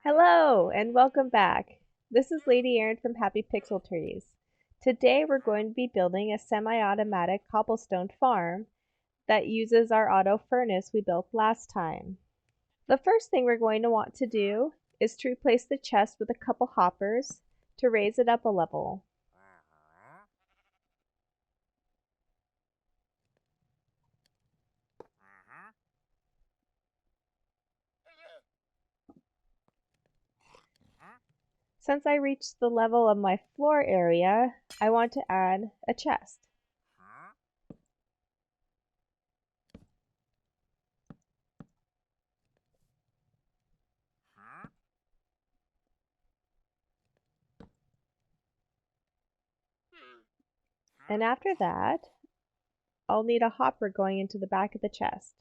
Hello and welcome back. This is Lady Erin from Happy Pixel Trees. Today we're going to be building a semi-automatic cobblestone farm that uses our auto furnace we built last time. The first thing we're going to want to do is to replace the chest with a couple hoppers to raise it up a level. Since I reached the level of my floor area, I want to add a chest. And after that, I'll need a hopper going into the back of the chest.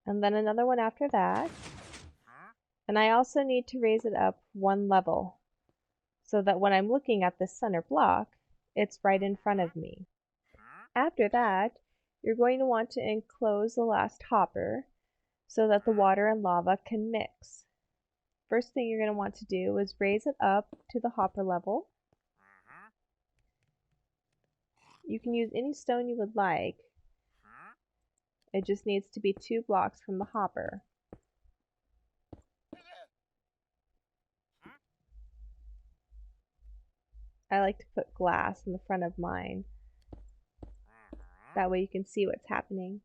And then another one after that. And I also need to raise it up one level so that when I'm looking at this center block, it's right in front of me. After that, you're going to want to enclose the last hopper so that the water and lava can mix. First thing you're going to want to do is raise it up to the hopper level. You can use any stone you would like. It just needs to be 2 blocks from the hopper. I like to put glass in the front of mine. That way you can see what's happening.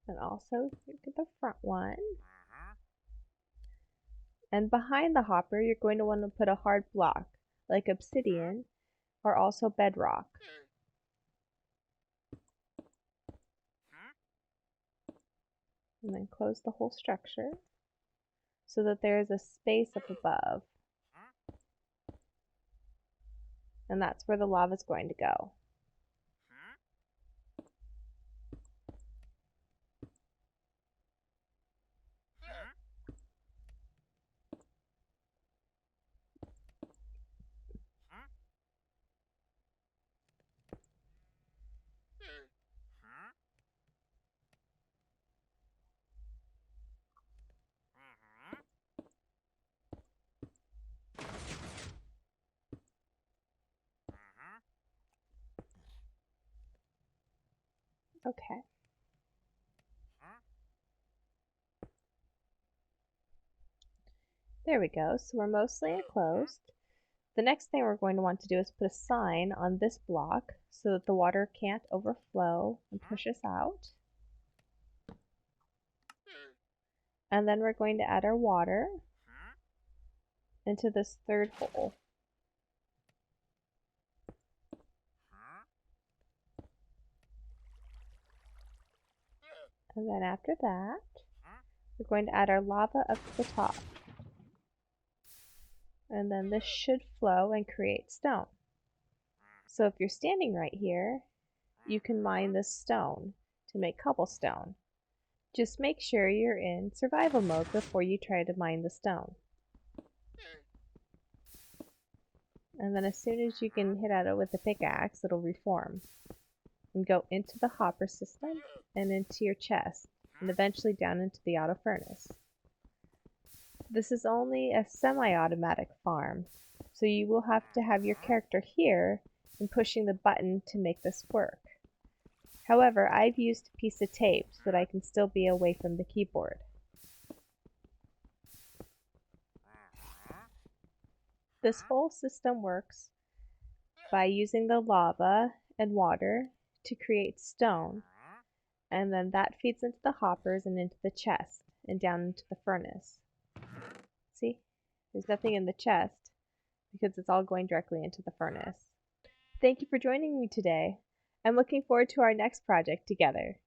And also look at the front one. And behind the hopper, you're going to want to put a hard block, like obsidian, or also bedrock. And then close the whole structure so that there is a space up above. And that's where the lava is going to go. Okay. There we go. So we're mostly enclosed. The next thing we're going to want to do is put a sign on this block so that the water can't overflow and push us out. And then we're going to add our water into this third hole. And then after that, we're going to add our lava up to the top. And then this should flow and create stone. So if you're standing right here, you can mine this stone to make cobblestone. Just make sure you're in survival mode before you try to mine the stone. And then as soon as you can hit at it with a pickaxe, it'll reform and go into the hopper system and into your chest and eventually down into the auto furnace. This is only a semi-automatic farm, so you will have to have your character here and pushing the button to make this work. However, I've used a piece of tape so that I can still be away from the keyboard. This whole system works by using the lava and water to create stone, and then that feeds into the hoppers and into the chest and down into the furnace. See, there's nothing in the chest because it's all going directly into the furnace. Thank you for joining me today. I'm looking forward to our next project together.